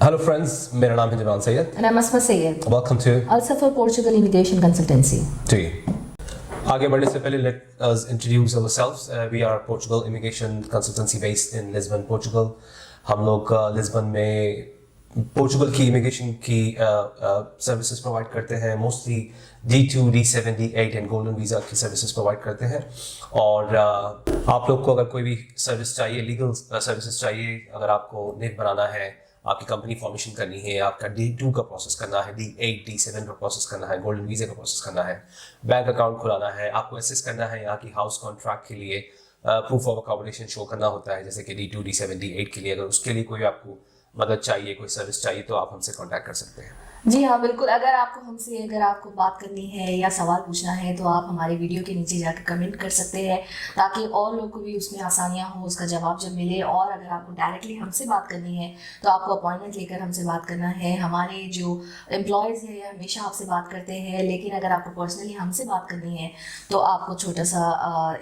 Hello friends, मेरा नाम है Zaman Syed And I'm Asma Sayed. Welcome to Also for Portugal Immigration Consultancy. जी। आगे बढ़ने से पहले let us introduce ourselves. We are Portugal Immigration Consultancy based in Lisbon, Portugal. हम लोग लिस्बन में पोर्चुगल की इमिग्रेशन की सर्विसेज प्रोवाइड करते हैं। Mostly D2, D7, D8 and golden visa की सर्विसेज प्रोवाइड करते हैं। और आप लोग को अगर कोई भी सर्विस चाहिए, लीगल सर्विसेज चाहिए, अगर आपको नेट बनाना है, आपकी कंपनी फॉर्मेशन करनी है, आपका D2 का प्रोसेस करना है, D8, D7 का प्रोसेस करना है, गोल्डन वीज़ा का प्रोसेस करना है, बैंक अकाउंट खुलाना है, आपको असिस्ट करना है यहाँ की हाउस कॉन्ट्रैक्ट के लिए, प्रूफ ऑफ अकोमोडेशन शो करना होता है, जैसे कि D2, D7, D8 के लिए। अगर उसके लिए कोई आपको मदद चाहिए, कोई सर्विस चाहिए, तो आप हमसे कांटेक्ट कर सकते हैं। जी हाँ, बिल्कुल। अगर आपको बात करनी है या सवाल पूछना है तो आप हमारे वीडियो के नीचे जाकर कमेंट कर सकते हैं, ताकि और लोगों को भी उसमें आसानियाँ हो, उसका जवाब जब मिले। और अगर आपको डायरेक्टली हमसे बात करनी है तो आपको अपॉइंटमेंट लेकर हमसे बात करना है। हमारे जो एम्प्लॉयज़ हैं हमेशा आपसे बात करते हैं, लेकिन अगर आपको पर्सनली हमसे बात करनी है तो आपको छोटा सा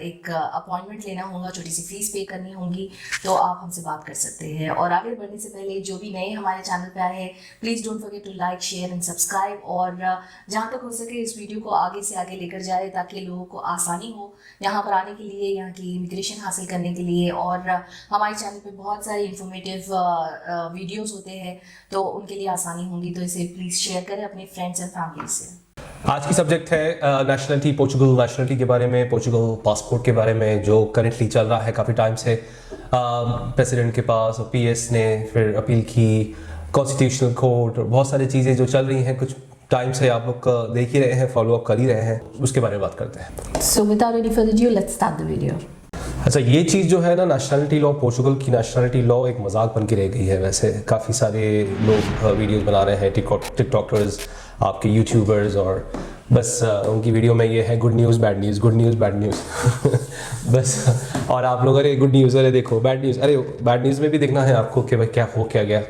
एक अपॉइंटमेंट लेना होगा, छोटी सी फीस पे करनी होगी, तो आप हमसे बात कर सकते हैं। और आगे बढ़ने से पहले जो भी नए हमारे चैनल पर आए हैं, please don't forget to like, share and subscribe. और जहाँ तक हो सके इस वीडियो को आगे से आगे लेकर जाए, ताकि लोगों को आसानी हो यहाँ पर आने के लिए, यहाँ की इमिग्रेशन हासिल करने के लिए। और हमारे चैनल पे बहुत सारे इंफॉर्मेटिव वीडियोस होते हैं, तो उनके लिए आसानी होगी। तो इसे प्लीज़ शेयर करें अपने फ्रेंड्स एंड फैमिली से। आज की सब्जेक्ट है नेशनलिटी, पोर्चुगल नेशनलिटी के बारे में, पोर्चुगल पासपोर्ट के बारे में, जो करेंटली चल रहा है काफ़ी टाइम से। प्रेसिडेंट के पास और PS ने फिर अपील की, कॉन्स्टिट्यूशनल कोर्ट, और बहुत सारी चीज़ें जो चल रही हैं कुछ टाइम से, आप लोग देख ही रहे हैं, फॉलो अप कर ही रहे हैं, उसके बारे में बात करते हैं। So without any further due, let's start the video. अच्छा, ये चीज़ जो है ना, नेशनलिटी लॉ, पोर्चुगल की नेशनलिटी लॉ एक मजाक बन के रह गई है। वैसे काफ़ी सारे लोग वीडियोस बना रहे हैं, टिकटॉकर्स, आपके यूट्यूबर्स, और बस उनकी वीडियो में ये है good news bad news, good news bad news बस। और आप लोग अरे गुड न्यूज़, अरे देखो बैड न्यूज़, अरे बैड न्यूज़ में भी देखना है आपको कि भाई क्या हो क्या गया।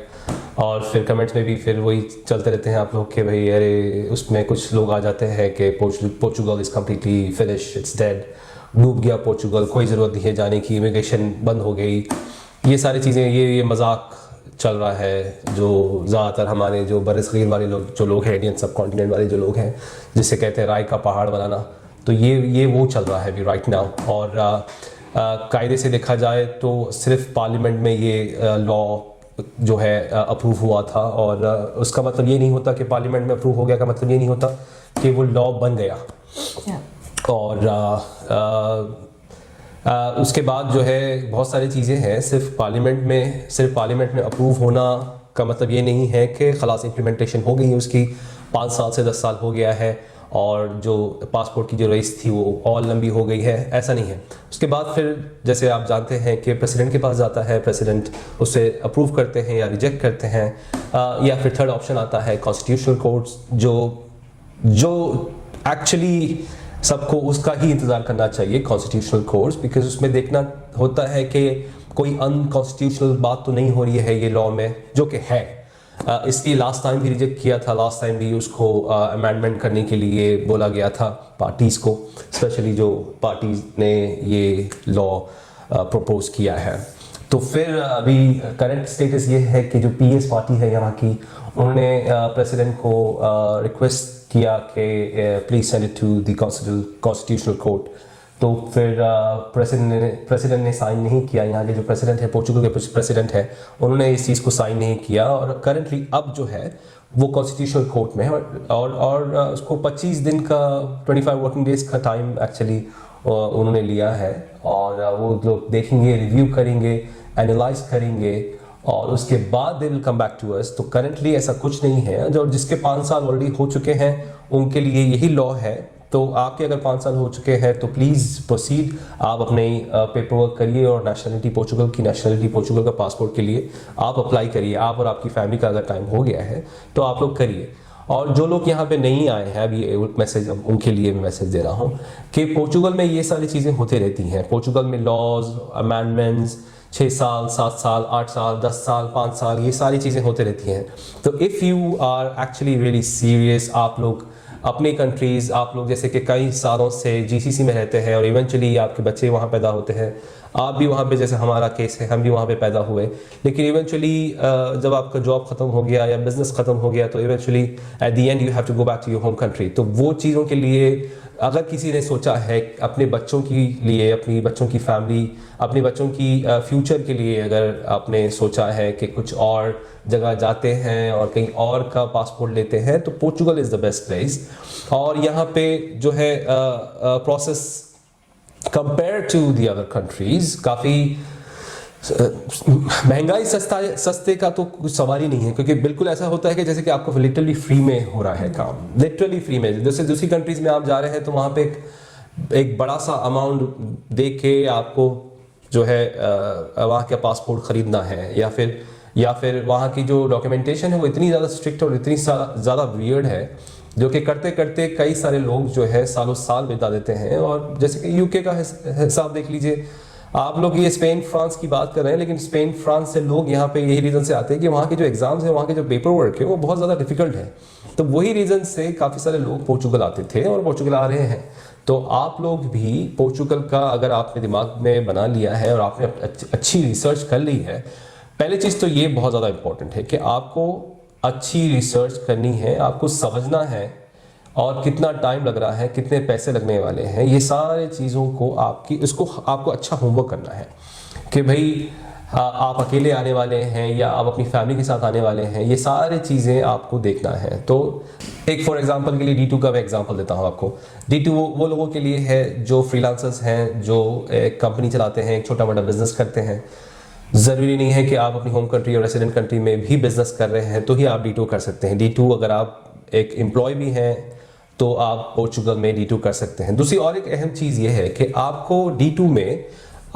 और फिर कमेंट्स में भी फिर वही चलते रहते हैं आप लोग कि भाई अरे, उसमें कुछ लोग आ जाते हैं कि Portugal is completely finish, it's dead, डूब गया पोर्चुगल, कोई ज़रूरत नहीं है जाने की, इमिग्रेशन बंद हो गई। ये सारी चीज़ें, ये मजाक चल रहा है, जो ज़्यादातर हमारे जो बरसगीर वाले लोग जो लोग हैं, इंडियन सब कॉन्टिनेंट वाले जो लोग हैं, जिसे कहते हैं राय का पहाड़ बनाना, तो ये वो चल रहा है अभी राइट नाउ। और कायदे से देखा जाए तो सिर्फ पार्लियामेंट में ये लॉ जो है अप्रूव हुआ था, और उसका मतलब ये नहीं होता कि पार्लियामेंट में अप्रूव हो गया का मतलब ये नहीं होता कि वो लॉ बन गया। और उसके बाद जो है बहुत सारी चीज़ें हैं, सिर्फ पार्लियामेंट में अप्रूव होना का मतलब ये नहीं है कि खलास इम्प्लीमेंटेशन हो गई है उसकी, 5 साल से 10 साल हो गया है, और जो पासपोर्ट की जो रेस थी वो और लंबी हो गई है, ऐसा नहीं है। उसके बाद फिर जैसे आप जानते हैं कि प्रेसिडेंट के पास जाता है, प्रेसिडेंट उसे अप्रूव करते हैं या रिजेक्ट करते हैं, या फिर थर्ड ऑप्शन आता है कॉन्स्टिट्यूशनल कोर्ट्स, जो एक्चुअली सबको उसका ही इंतज़ार करना चाहिए, कॉन्स्टिट्यूशनल कोर्ट्स, बिकॉज उसमें देखना होता है कि कोई अनकॉन्स्टिट्यूशनल बात तो नहीं हो रही है ये लॉ में, जो कि है। इसलिए लास्ट टाइम भी रिजेक्ट किया था, लास्ट टाइम भी उसको अमेंडमेंट करने के लिए बोला गया था पार्टीज़ को, स्पेशली जो पार्टीज़ ने ये लॉ प्रपोज किया है। तो फिर अभी करंट स्टेटस ये है कि जो PS पार्टी है यहाँ की, उन्होंने प्रेसिडेंट को रिक्वेस्ट किया कि please send it to the constitutional court. तो फिर प्रेसिडेंट ने साइन नहीं किया। यहाँ के जो प्रेसिडेंट है, पोर्चुगल के प्रेसिडेंट है, उन्होंने इस चीज़ को साइन नहीं किया, और करंटली अब जो है वो कॉन्स्टिट्यूशनल कोर्ट में है, और उसको 25 दिन का, 25 वर्किंग डेज का टाइम एक्चुअली उन्होंने लिया है। और वो लोग देखेंगे, रिव्यू करेंगे, एनालाइज करेंगे, और उसके बाद they will come back to us. तो करंटली ऐसा कुछ नहीं है, जो जिसके 5 साल ऑलरेडी हो चुके हैं उनके लिए यही लॉ है। तो आपके अगर 5 साल हो चुके हैं तो प्लीज़ प्रोसीड, आप अपने पेपर वर्क करिए, और नेशनलिटी पोर्चुगल का पासपोर्ट के लिए आप अप्लाई करिए। आप और आपकी फैमिली का अगर टाइम हो गया है तो आप लोग करिए। और जो लोग यहाँ पे नहीं आए हैं, अभी मैसेज उनके लिए मैं मैसेज दे रहा हूँ कि पोर्चुगल में ये सारी चीज़ें होती रहती हैं। पोर्चुगल में लॉज, अमेंडमेंट्स, 6 साल, 7 साल, 8 साल, 10 साल, 5 साल, ये सारी चीज़ें होती रहती हैं। तो if you are actually really serious, आप लोग अपनी कंट्रीज़, आप लोग जैसे कि कई सालों से जीसीसी में रहते हैं और इवेंचुअली आपके बच्चे वहाँ पैदा होते हैं, आप भी वहाँ पे, जैसे हमारा केस है, हम भी वहाँ पे पैदा हुए, लेकिन इवेंचुअली जब आपका जॉब ख़त्म हो गया या बिज़नेस ख़त्म हो गया तो eventually at the end you have to go back to your home country. तो वो चीज़ों के लिए अगर किसी ने सोचा है अपने बच्चों के लिए, अपनी बच्चों की फैमिली, अपने बच्चों की फ्यूचर के लिए अगर आपने सोचा है कि कुछ और जगह जाते हैं और कहीं और का पासपोर्ट लेते हैं, तो Portugal is the best place. और यहाँ पे जो है process compare to the other countries काफ़ी महंगाई सस्ते का तो कुछ सवाल ही नहीं है, क्योंकि बिल्कुल ऐसा होता है कि जैसे कि आपको लिटरली फ्री में हो रहा है काम, लिटरली फ्री में। जैसे दूसरी कंट्रीज़ में आप जा रहे हैं तो वहाँ पे एक बड़ा सा अमाउंट दे के आपको जो है वहाँ का पासपोर्ट ख़रीदना है, या फिर वहाँ की जो डॉक्यूमेंटेशन है वो इतनी ज़्यादा स्ट्रिक्ट और इतनी ज़्यादा वियर्ड है, जो कि करते करते कई सारे लोग जो है सालों साल बिता देते हैं। और जैसे कि यूके का हिसाब देख लीजिए, आप लोग ये स्पेन फ्रांस की बात कर रहे हैं, लेकिन स्पेन फ्रांस से लोग यहाँ पे यही रीज़न से आते हैं कि वहाँ के जो एग्ज़ाम्स हैं, वहाँ के जो पेपर वर्क है वो बहुत ज़्यादा डिफिकल्ट है। तो वही रीज़न से काफ़ी सारे लोग पोर्चुगल आते थे और पोर्चुगल आ रहे हैं। तो आप लोग भी पोर्चुगल का अगर आपने दिमाग में बना लिया है और आपने अच्छी रिसर्च कर ली है, पहली चीज़ तो ये बहुत ज़्यादा इंपॉर्टेंट है कि आपको अच्छी रिसर्च करनी है, आपको समझना है और कितना टाइम लग रहा है, कितने पैसे लगने वाले हैं, ये सारे चीज़ों को आपको अच्छा होमवर्क करना है कि भाई आप अकेले आने वाले हैं या आप अपनी फैमिली के साथ आने वाले हैं, ये सारी चीज़ें आपको देखना है। तो एक फॉर एग्जांपल के लिए D2 का मैं एग्जांपल देता हूँ आपको। D2 वो लोगों के लिए है जो फ्रीलांसर्स हैं, जो एक कंपनी चलाते हैं, एक छोटा मोटा बिजनेस करते हैं। ज़रूरी नहीं है कि आप अपनी होम कंट्री और रेसिडेंट कंट्री में भी बिजनेस कर रहे हैं तो ही आप D2 कर सकते हैं। D2 अगर आप एक एम्प्लॉय भी हैं तो आप पोर्चुगल में D2 कर सकते हैं। दूसरी और एक अहम चीज़ ये है कि आपको D2 में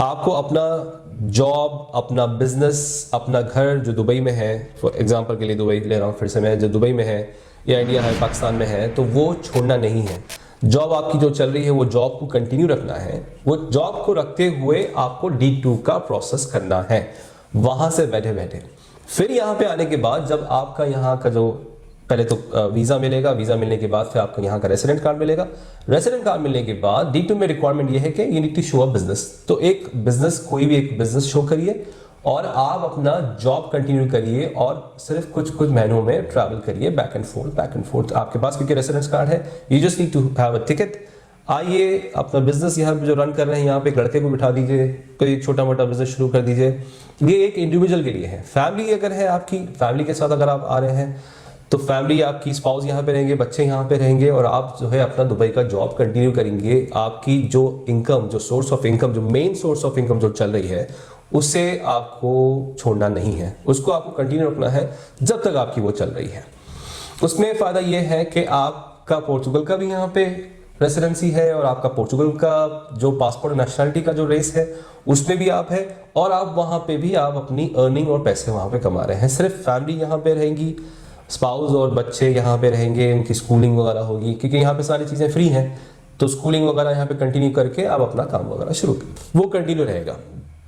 आपको अपना जॉब, अपना बिजनेस, अपना घर जो दुबई में है, फॉर एग्जांपल के लिए दुबई ले रहा हूँ फिर से मैं, जो दुबई में है या इंडिया है, पाकिस्तान में है, तो वो छोड़ना नहीं है। जॉब आपकी जो चल रही है वो जॉब को कंटिन्यू रखना है। वो जॉब को रखते हुए आपको D2 का प्रोसेस करना है वहाँ से बैठे बैठे। फिर यहाँ पे आने के बाद जब आपका यहाँ का जो पहले तो वीज़ा मिलेगा, वीज़ा मिलने के बाद फिर आपको यहाँ का रेसिडेंट कार्ड मिलेगा। रेसिडेंट कार्ड मिलने के बाद D2 में रिक्वायरमेंट ये है कि you need to show a business. तो एक बिजनेस, कोई भी एक बिजनेस शो करिए और आप अपना जॉब कंटिन्यू करिए और सिर्फ कुछ महीनों में ट्रैवल करिए बैक एंड फोर्थ आपके पास, क्योंकि रेसिडेंस कार्ड है। You just need to have a ticket. आइए अपना बिजनेस यहाँ पे जो रन कर रहे हैं, यहाँ पे एक लड़के को बिठा दीजिए, कोई एक छोटा मोटा बिजनेस शुरू कर दीजिए। ये एक इंडिविजुअल के लिए है। फैमिली अगर है आपकी, फैमिली के साथ अगर आप आ रहे हैं तो फैमिली आपकी, स्पाउस यहाँ पे रहेंगे, बच्चे यहाँ पे रहेंगे और आप जो है अपना दुबई का जॉब कंटिन्यू करेंगे। आपकी जो इनकम, जो सोर्स ऑफ इनकम, जो मेन सोर्स ऑफ इनकम जो चल रही है, उससे आपको छोड़ना नहीं है, उसको आपको कंटिन्यू रखना है जब तक आपकी वो चल रही है। उसमें फ़ायदा ये है कि आपका पोर्चुगल का भी यहाँ पे रेसिडेंसी है और आपका पोर्चुगल का जो पासपोर्ट नेशनलिटी का जो रेस है उसमें भी आप है, और आप वहाँ पे भी आप अपनी अर्निंग और पैसे वहाँ पे कमा रहे हैं। सिर्फ फैमिली यहाँ पे रहेंगी, स्पाउस और बच्चे यहाँ पे रहेंगे, उनकी स्कूलिंग वगैरह होगी, क्योंकि यहाँ पे सारी चीज़ें फ्री हैं। तो स्कूलिंग वगैरह यहाँ पे कंटिन्यू करके आप अपना काम वगैरह शुरू करें, वो कंटिन्यू रहेगा।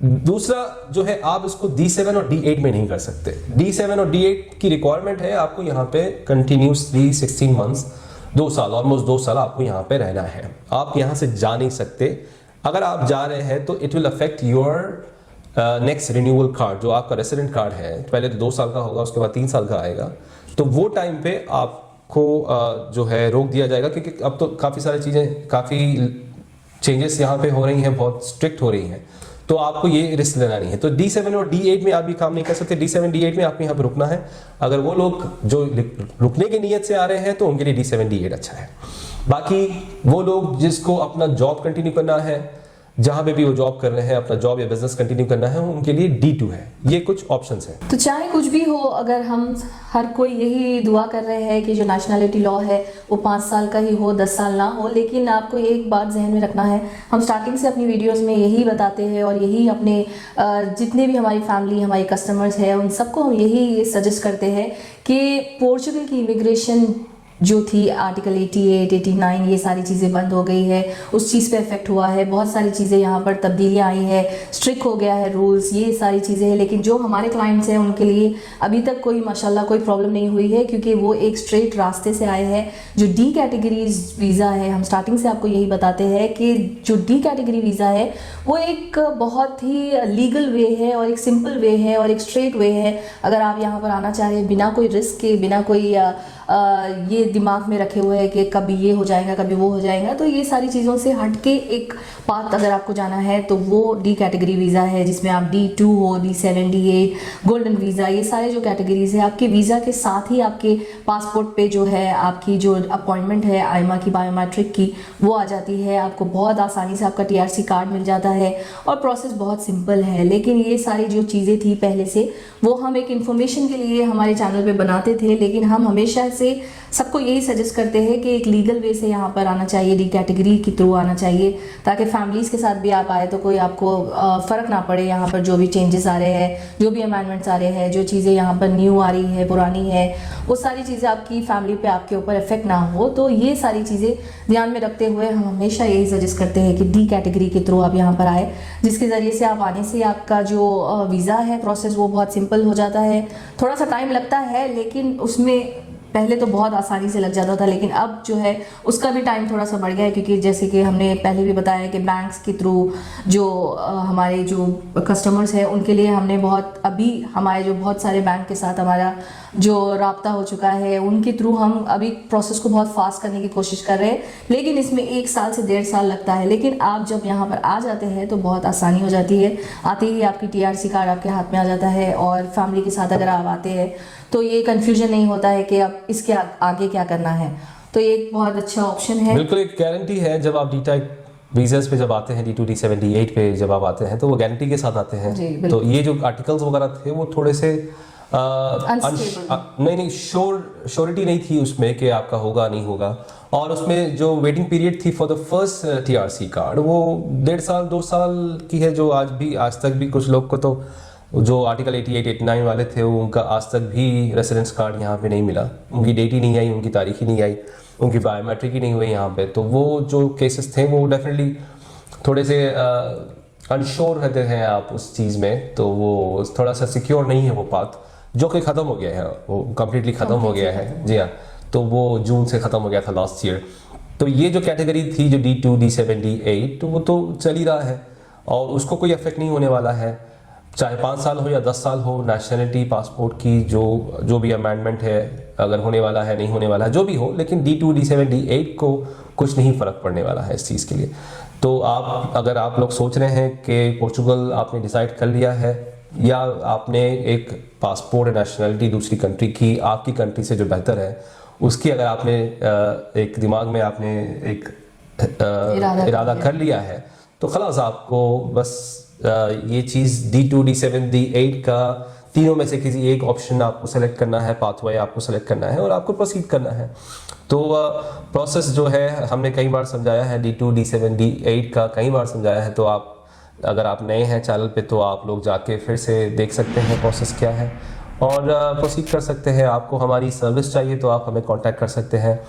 दूसरा जो है, आप इसको D7 और D8 में नहीं कर सकते। D7 और D8 की रिक्वायरमेंट है आपको यहाँ पे कंटिन्यूसली 16 मंथ्स, 2 साल, ऑलमोस्ट 2 साल आपको यहाँ पे रहना है। आप यहाँ से जा नहीं सकते। अगर आप जा रहे हैं तो it will affect your next renewal card, जो आपका रेसिडेंट कार्ड है। पहले तो 2 साल का होगा, उसके बाद 3 साल का आएगा। तो वो टाइम पे आपको जो है रोक दिया जाएगा, क्योंकि अब तो काफ़ी सारी चीज़ें, काफ़ी चेंजेस यहाँ पे हो रही हैं, बहुत स्ट्रिक्ट हो रही हैं। तो आपको ये रिस्क लेना नहीं है। तो D7 और D8 में आप भी काम नहीं कर सकते। D7 D8 में आपको यहाँ पे रुकना है। अगर वो लोग जो रुकने की नीयत से आ रहे हैं तो उनके लिए D7 D8 अच्छा है। बाकी वो लोग जिसको अपना जॉब कंटिन्यू करना है, जहां पे भी वो जॉब कर रहे हैं, अपना जॉब या बिजनेस कंटिन्यू करना है, उनके लिए D2 है। ये कुछ ऑप्शंस हैं। तो चाहे कुछ भी हो, अगर हम हर कोई यही दुआ कर रहे हैं कि जो नेशनलिटी लॉ है वो 5 साल का ही हो, 10 साल ना हो, लेकिन आपको एक बात जहन में रखना है, हम स्टार्टिंग से अपनी वीडियोस में यही बताते हैं और यही अपने जितने भी हमारी फैमिली, हमारी कस्टमर्स हैं, उन सबको हम यही सजेस्ट करते हैं कि पोर्चुगल की इमिग्रेशन जो थी आर्टिकल 88, 89 ये सारी चीज़ें बंद हो गई है, उस चीज़ पे इफेक्ट हुआ है। बहुत सारी चीज़ें यहाँ पर तब्दीलियाँ आई है, स्ट्रिक्ट हो गया है रूल्स, ये सारी चीज़ें हैं। लेकिन जो हमारे क्लाइंट्स हैं उनके लिए अभी तक कोई माशाल्लाह कोई प्रॉब्लम नहीं हुई है, क्योंकि वो एक स्ट्रेट रास्ते से आए हैं। जो डी कैटेगरीज वीज़ा है, हम स्टार्टिंग से आपको यही बताते हैं कि जो डी कैटेगरी वीज़ा है वो एक बहुत ही लीगल वे है और एक सिंपल वे है और एक स्ट्रेट वे है। अगर आप यहाँ पर आना चाह रहे हैं बिना कोई रिस्क के, बिना कोई ये दिमाग में रखे हुए है कि कभी ये हो जाएगा कभी वो हो जाएगा, तो ये सारी चीज़ों से हट के एक पाथ अगर आपको जाना है तो वो डी कैटेगरी वीज़ा है, जिसमें आप D2 हो, D7, D8, गोल्डन वीज़ा, ये सारे जो कैटेगरीज है आपके वीज़ा के साथ ही आपके पासपोर्ट पे जो है आपकी जो अपॉइंटमेंट है आईमा की, बायोमेट्रिक की, वो आ जाती है। आपको बहुत आसानी से आपका TRC कार्ड मिल जाता है और प्रोसेस बहुत सिंपल है। लेकिन ये सारी जो चीज़ें थी पहले से, वो हम एक इन्फॉर्मेशन के लिए हमारे चैनल पे बनाते थे, लेकिन हम हमेशा से सबको यही सजेस्ट करते हैं कि एक लीगल वे से यहाँ पर आना चाहिए, डी कैटेगरी के थ्रू आना चाहिए, ताकि फैमिलीज़ के साथ भी आप आए तो कोई आपको फ़र्क ना पड़े। यहाँ पर जो भी चेंजेस आ रहे हैं, जो भी अमेंडमेंट्स आ रहे हैं, जो चीज़ें यहाँ पर न्यू आ रही है, पुरानी है, वो सारी चीज़ें आपकी फैमिली पे, आपके ऊपर इफेक्ट ना हो। तो ये सारी चीज़ें ध्यान में रखते हुए हम हमेशा यही सजेस्ट करते हैं कि डी कैटेगरी के थ्रू आप यहाँ पर आए, जिसके ज़रिए से आप आने से आपका जो वीज़ा है प्रोसेस वो बहुत सिंपल हो जाता है। थोड़ा सा टाइम लगता है, लेकिन उसमें पहले तो बहुत आसानी से लग जाता था, लेकिन अब जो है उसका भी टाइम थोड़ा सा बढ़ गया है, क्योंकि जैसे कि हमने पहले भी बताया कि बैंक्स के थ्रू जो हमारे जो कस्टमर्स हैं उनके लिए हमने अभी हमारे जो बहुत सारे बैंक के साथ हमारा जो राब्ता हो चुका है, उनके थ्रू हम अभी प्रोसेस को बहुत फास्ट करने की कोशिश कर रहे हैं। लेकिन इसमें 1 साल से 1.5 साल लगता है, लेकिन आप जब यहाँ पर आ जाते हैं तो बहुत आसानी हो जाती है। आते ही आपकी TRC कार्ड आपके हाथ में आ जाता है, और फैमिली के साथ अगर आप आते हैं तो ये कन्फ्यूजन नहीं होता है कि अब इसके आगे क्या करना है। तो ये एक बहुत अच्छा ऑप्शन है। बिल्कुल एक गारंटी है। जब आप डी टाइप वीज़ास पे जब आते हैं, D2, D7, D8 पे जब आप आते हैं तो वो गारंटी के साथ आते हैं। तो ये जो आर्टिकल्स वगैरह थे वो थोड़े से नहीं श्योरिटी नहीं थी उसमें कि आपका होगा नहीं होगा, और उसमें जो वेटिंग पीरियड थी for the first TRC card वो 1.5 साल 2 साल की है, जो आज तक भी कुछ लोग को तो जो आर्टिकल 88, 89 वाले थे उनका आज तक भी रेसिडेंस कार्ड यहाँ पे नहीं मिला, उनकी डेट ही नहीं आई, उनकी तारीख ही नहीं आई, उनकी बायोमेट्रिक ही नहीं हुई यहाँ पे। तो वो जो केसेस थे वो डेफिनेटली थोड़े से अनश्योर रहते हैं आप उस चीज़ में, तो वो थोड़ा सा सिक्योर नहीं है वो पाथ, जो कि ख़त्म हो गया है, वो कम्प्लीटली ख़त्म हो गया है। जी हाँ, तो वो जून से ख़त्म हो गया था लास्ट ईयर। तो ये जो कैटेगरी थी जो D2, D7, D8 तो वो तो चल ही रहा है और उसको कोई इफेक्ट नहीं होने वाला है, चाहे 5 साल हो या 10 साल हो। नेशनलिटी पासपोर्ट की जो भी अमेंडमेंट है, अगर होने वाला है नहीं होने वाला है जो भी हो, लेकिन D2, D7, D8 को कुछ नहीं फ़र्क पड़ने वाला है इस चीज़ के लिए। तो अगर आप लोग सोच रहे हैं कि पोर्चुगल आपने डिसाइड कर लिया है, या आपने एक पासपोर्ट नेशनलिटी दूसरी कंट्री की आपकी कंट्री से जो बेहतर है उसकी अगर आपने एक दिमाग में आपने एक इरादा कर लिया है, तो खलास आपको बस ये चीज़ D2, D7, D8 का तीनों में से किसी एक ऑप्शन आपको सेलेक्ट करना है, पाथवे आपको सेलेक्ट करना है और आपको प्रोसीड करना है। तो प्रोसेस जो है हमने कई बार समझाया है, D2, D7, D8 का कई बार समझाया है। तो अगर आप नए हैं चैनल पे तो आप लोग जाके फिर से देख सकते हैं प्रोसेस क्या है और प्रोसीड कर सकते हैं। आपको हमारी सर्विस चाहिए तो आप हमें कांटेक्ट कर सकते हैं।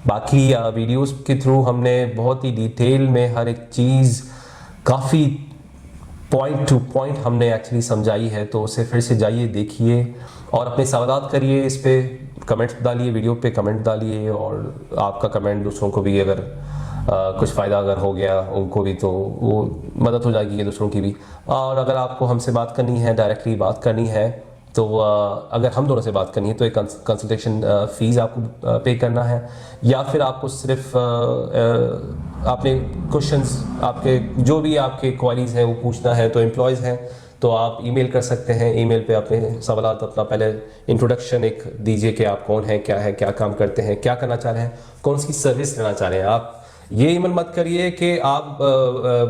बाकी वीडियोस के थ्रू हमने बहुत ही डिटेल में हर एक चीज़ काफ़ी पॉइंट टू पॉइंट हमने एक्चुअली समझाई है, तो उसे फिर से जाइए देखिए और अपने सवालात करिए, इस पे कमेंट्स डालिए, वीडियो पे कमेंट डालिए, और आपका कमेंट दूसरों को भी अगर कुछ फ़ायदा अगर हो गया उनको भी तो वो मदद हो जाएगी दूसरों की भी। और अगर आपको हमसे बात करनी है, डायरेक्टली बात करनी है, तो अगर हम दोनों से बात करनी है तो एक कंसल्टेशन फ़ीस आपको पे करना है, या फिर आपको सिर्फ अपने क्वेश्चंस आपके जो भी आपके क्वारीज हैं वो पूछना है, तो एम्प्लॉयज़ हैं तो आप ईमेल कर सकते हैं। ईमेल पे अपने सवालात, अपना पहले इंट्रोडक्शन एक दीजिए कि आप कौन हैं, क्या है, क्या काम करते हैं, क्या करना चाह रहे हैं, कौन सी सर्विस लेना चाह रहे हैं। आप ये ईमेल मत करिए कि आप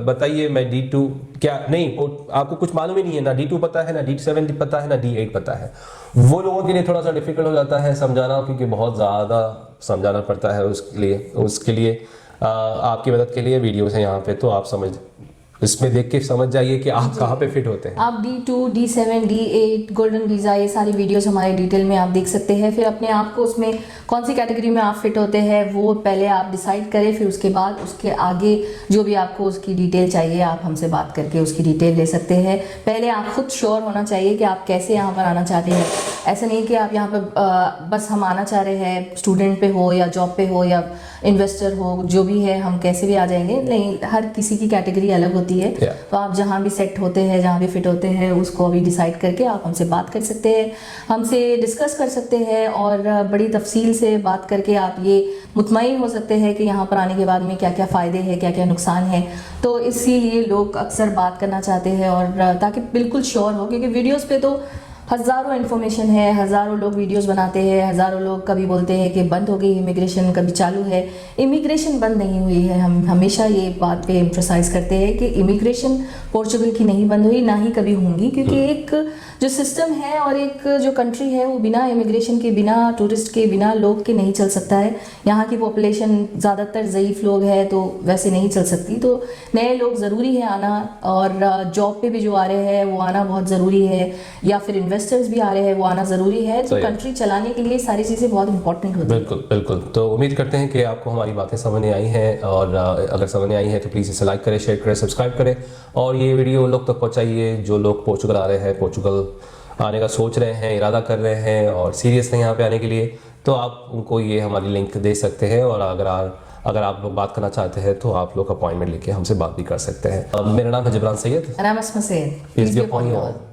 बताइए मैं D2 क्या नहीं, आपको कुछ मालूम ही नहीं है, ना D2 पता है, ना D7 पता है, ना D8 पता है। वो लोगों के लिए थोड़ा सा डिफिकल्ट हो जाता है समझाना, क्योंकि बहुत ज़्यादा समझाना पड़ता है। उसके लिए आपकी मदद के लिए वीडियोस हैं यहाँ पे, तो आप इसमें देख के समझ जाइए कि आप कहाँ पे फिट होते हैं। आप D2, D7, D8 golden visa ये सारी वीडियोस हमारे डिटेल में आप देख सकते हैं। फिर अपने आप को उसमें कौन सी कैटेगरी में आप फिट होते हैं वो पहले आप डिसाइड करें, फिर उसके बाद उसके आगे जो भी आपको उसकी डिटेल चाहिए आप हमसे बात करके उसकी डिटेल ले सकते हैं। पहले आप खुद श्योर होना चाहिए कि आप कैसे यहाँ पर आना चाहते हैं। ऐसा नहीं कि आप यहाँ पर बस हम आना चाह रहे हैं, स्टूडेंट पे हो या जॉब पे हो या इन्वेस्टर हो, जो भी है हम कैसे भी आ जाएंगे। नहीं, हर किसी की कैटेगरी अलग होती है। तो आप जहाँ भी सेट होते हैं, जहाँ भी फिट होते हैं, उसको अभी डिसाइड करके आप हमसे बात कर सकते हैं, हमसे डिस्कस कर सकते हैं और बड़ी तफसील से बात करके आप ये मुतमईन हो सकते हैं कि यहाँ पर आने के बाद में क्या क्या फ़ायदे हैं, क्या क्या नुकसान है। तो इसीलिए लोग अक्सर बात करना चाहते हैं और ताकि बिल्कुल श्योर हो, क्योंकि वीडियोज़ पे तो हज़ारों इन्फॉर्मेशन है, हज़ारों लोग वीडियोस बनाते हैं, हज़ारों लोग कभी बोलते हैं कि बंद हो गई इमिग्रेशन, कभी चालू है। इमिग्रेशन बंद नहीं हुई है। हम हमेशा ये बात पे एम्फसाइज़ करते हैं कि इमिग्रेशन पोर्चुगल की नहीं बंद हुई, ना ही कभी होंगी, क्योंकि एक जो सिस्टम है और एक जो कंट्री है वो बिना इमिग्रेशन के, बिना टूरिस्ट के, बिना लोग के नहीं चल सकता है। यहाँ की पॉपुलेशन ज़्यादातर ज़ईफ़ लोग है तो वैसे नहीं चल सकती। तो नए लोग ज़रूरी है आना, और जॉब पे भी जो आ रहे हैं वो आना बहुत ज़रूरी है, या फिर इन्वेस्टर्स भी आ रहे हैं वो आना ज़रूरी है। तो कंट्री चलाने के लिए सारी चीज़ें बहुत इंपॉर्टेंट होती हैं। बिल्कुल बिल्कुल। तो उम्मीद करते हैं कि आपको हमारी बातें समझ में आई हैं, और अगर समझ में आई है तो प्लीज़ इसे लाइक करें, शेयर करें, सब्सक्राइब करें, और ये वीडियो उन लोग तक पहुँचाइए जो लोग पोर्चुगल आ रहे हैं, पोर्चुगल आने का सोच रहे हैं, इरादा कर रहे हैं और सीरियस हैं यहाँ पे आने के लिए। तो आप उनको ये हमारी लिंक दे सकते हैं, और अगर आप लोग बात करना चाहते हैं तो आप लोग अपॉइंटमेंट लेके हमसे बात भी कर सकते हैं। मेरा नाम है Jibran Syed. And I'm Asma Sayed. Peace be upon you all.